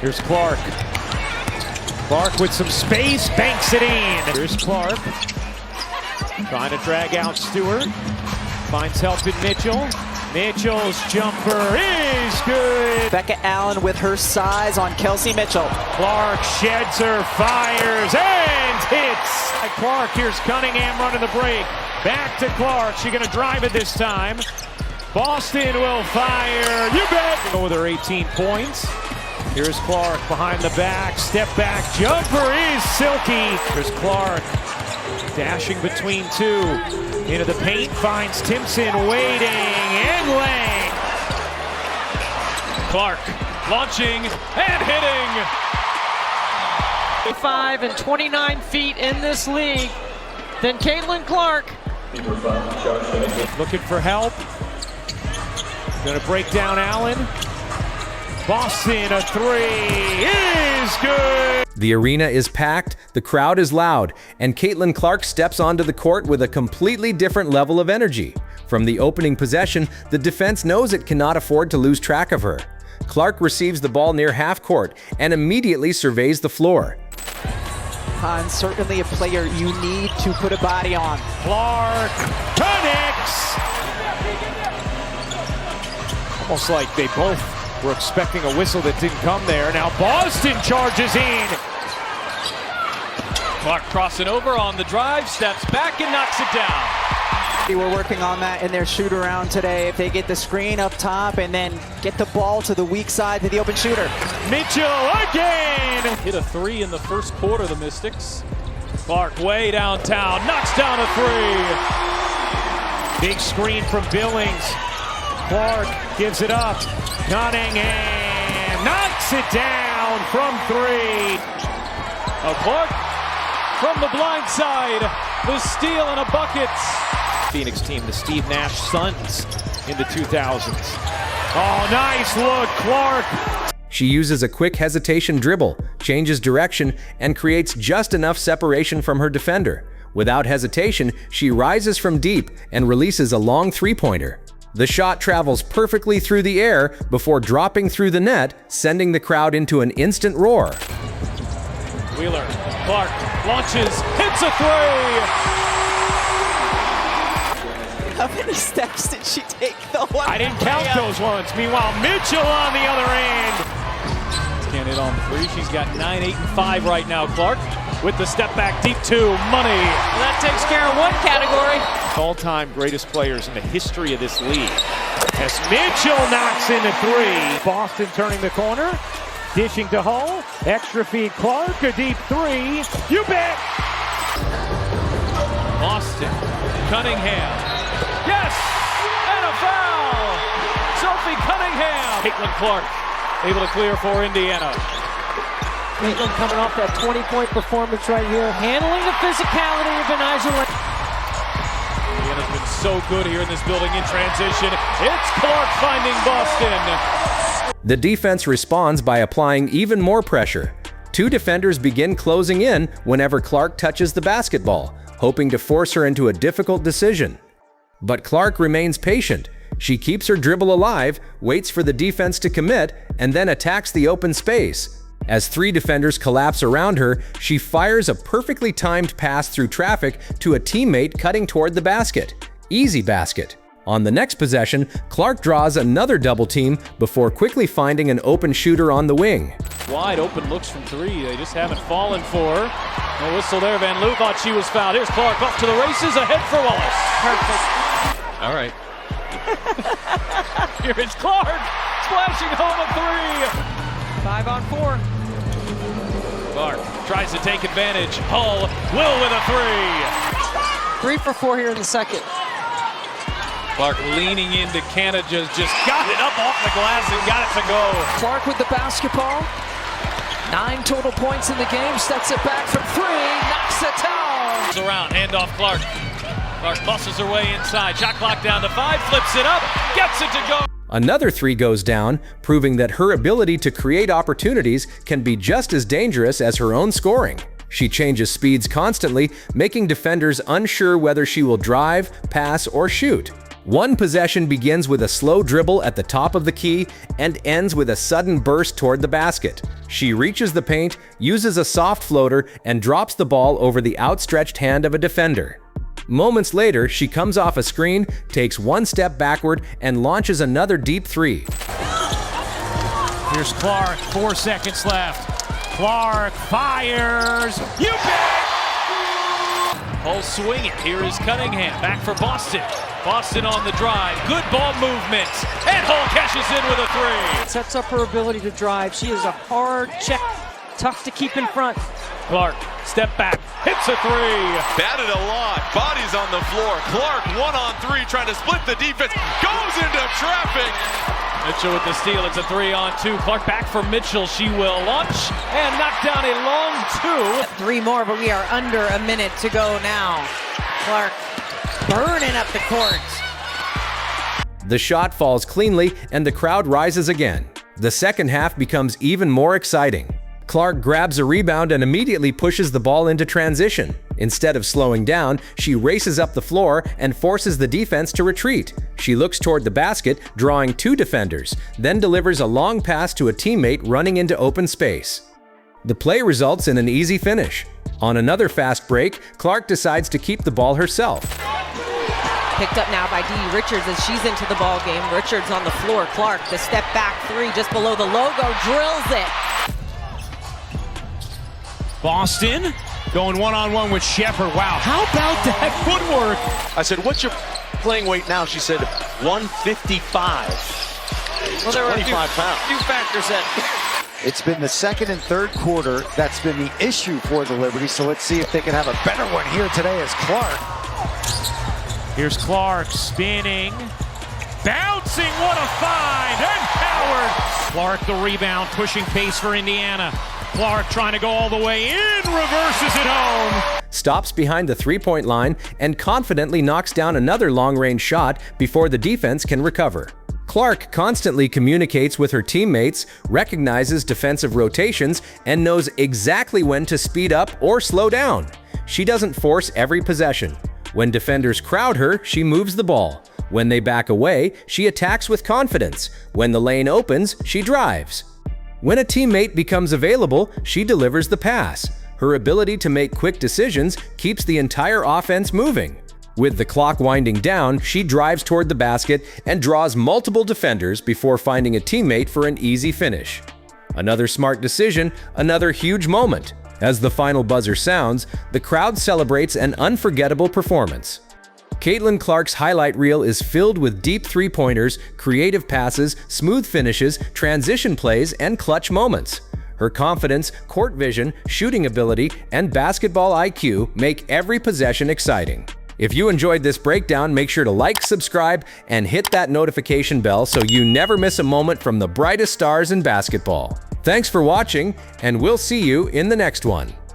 Here's Clark. Clark with some space, banks it in. Here's Clark. Trying to drag out Stewart. Finds help in Mitchell. Mitchell's jumper is good. Becca Allen with her size on Kelsey Mitchell. Clark sheds her, fires, and hits. Clark, here's Cunningham running the break. Back to Clark. She's going to drive it this time. Boston will fire. You bet. Go with her 18 points. Here's Clark behind the back. Step back. Jumper is silky. Here's Clark dashing between two. Into the paint. Finds Timpson waiting and laying. Clark launching and hitting. 5 and 29 feet in this league. Then Caitlin Clark. Looking for help. Going to break down Allen. Boston, a three is good. The arena is packed, the crowd is loud, and Caitlin Clark steps onto the court with a completely different level of energy. From the opening possession, the defense knows it cannot afford to lose track of her. Clark receives the ball near half court and immediately surveys the floor. Han, certainly a player you need to put a body on. Clark connects. Almost like they both were expecting a whistle that didn't come there. Now Boston charges in. Clark crossing over on the drive, steps back and knocks it down. They were working on that in their shoot around today. If they get the screen up top and then get the ball to the weak side to the open shooter. Mitchell again. Hit a three in the first quarter, the Mystics. Clark way downtown, knocks down a three. Big screen from Billings. Clark gives it up. Cunningham knocks it down from three. Clark from the blind side. The steal and a bucket. Phoenix team, the Steve Nash Suns in the 2000s. Oh, nice look, Clark. She uses a quick hesitation dribble, changes direction, and creates just enough separation from her defender. Without hesitation, she rises from deep and releases a long three-pointer. The shot travels perfectly through the air before dropping through the net, sending the crowd into an instant roar. Wheeler, Clark launches, hits a three. How many steps did she take though? I didn't count those ones. Meanwhile, Mitchell on the other end. Can't hit on the three. She's got 9, 8, and 5 right now. Clark with the step back deep two. Money. Well, that takes care of one category. All-time greatest players in the history of this league. As Mitchell knocks in the three. Boston turning the corner. Dishing to Hull. Extra feed Clark. A deep three. You bet. Boston. Cunningham. Yes! And a foul! Sophie Cunningham. Caitlin Clark able to clear for Indiana. Caitlin coming off that 20-point performance right here. Handling the physicality of Benizia. Indiana's been so good here in this building in transition. It's Clark finding Boston. The defense responds by applying even more pressure. Two defenders begin closing in whenever Clark touches the basketball, hoping to force her into a difficult decision. But Clark remains patient. She keeps her dribble alive, waits for the defense to commit, and then attacks the open space. As three defenders collapse around her, she fires a perfectly timed pass through traffic to a teammate cutting toward the basket. Easy basket. On the next possession, Clark draws another double team before quickly finding an open shooter on the wing. Wide open looks from three. They just haven't fallen for her. No whistle there. Van Loo thought she was fouled. Here's Clark off to the races. Ahead for Wallace. Perfect. All right. Here is Clark splashing home a three. 5 on 4. Clark tries to take advantage. Hull will with a three. 3 for 4 here in the second. Clark leaning into Canada, just got it up off the glass and got it to go. Clark with the basketball. 9 total points in the game. Steps it back from 3. Knocks it down. Around, handoff Clark. Clark muscles her way inside. Shot clock down to 5. Flips it up. Gets it to go. Another three goes down, proving that her ability to create opportunities can be just as dangerous as her own scoring. She changes speeds constantly, making defenders unsure whether she will drive, pass, or shoot. One possession begins with a slow dribble at the top of the key and ends with a sudden burst toward the basket. She reaches the paint, uses a soft floater, and drops the ball over the outstretched hand of a defender. Moments later, she comes off a screen, takes one step backward, and launches another deep three. Here's Clark, 4 seconds left. Clark fires. You bet! Ball swing it. Here is Cunningham. Back for Boston. Boston on the drive. Good ball movement. And Hull cashes in with a three. Sets up her ability to drive. She is a hard check. Tough to keep in front. Clark, step back. Hits a three. Batted a lot. Bodies on the floor. Clark 1-on-3 trying to split the defense. Goes into traffic. Mitchell with the steal. It's a 3-on-2. Clark back for Mitchell. She will launch and knock down a long two. 3 more, but we are under a minute to go now. Clark burning up the court. The shot falls cleanly and the crowd rises again. The second half becomes even more exciting. Clark grabs a rebound and immediately pushes the ball into transition. Instead of slowing down, she races up the floor and forces the defense to retreat. She looks toward the basket, drawing 2 defenders, then delivers a long pass to a teammate running into open space. The play results in an easy finish. On another fast break, Clark decides to keep the ball herself. Picked up now by Dee Richards as she's into the ball game. Richards on the floor. Clark, the step back 3 just below the logo, drills it. Boston going one-on-one with Shepherd. Wow, how about that footwork? I said, what's your playing weight now? She said 155. Well, there were 25 pounds. Few factors in. It's been the second and third quarter that's been the issue for the Liberty, so let's see if they can have a better one here today as Clark. Here's Clark spinning, bouncing, what a find, and Howard. Clark the rebound, pushing pace for Indiana. Clark trying to go all the way in, reverses it home. Stops behind the three-point line and confidently knocks down another long-range shot before the defense can recover. Clark constantly communicates with her teammates, recognizes defensive rotations, and knows exactly when to speed up or slow down. She doesn't force every possession. When defenders crowd her, she moves the ball. When they back away, she attacks with confidence. When the lane opens, she drives. When a teammate becomes available, she delivers the pass. Her ability to make quick decisions keeps the entire offense moving. With the clock winding down, she drives toward the basket and draws multiple defenders before finding a teammate for an easy finish. Another smart decision, another huge moment. As the final buzzer sounds, the crowd celebrates an unforgettable performance. Caitlin Clark's highlight reel is filled with deep three-pointers, creative passes, smooth finishes, transition plays, and clutch moments. Her confidence, court vision, shooting ability, and basketball IQ make every possession exciting. If you enjoyed this breakdown, make sure to like, subscribe, and hit that notification bell so you never miss a moment from the brightest stars in basketball. Thanks for watching, and we'll see you in the next one.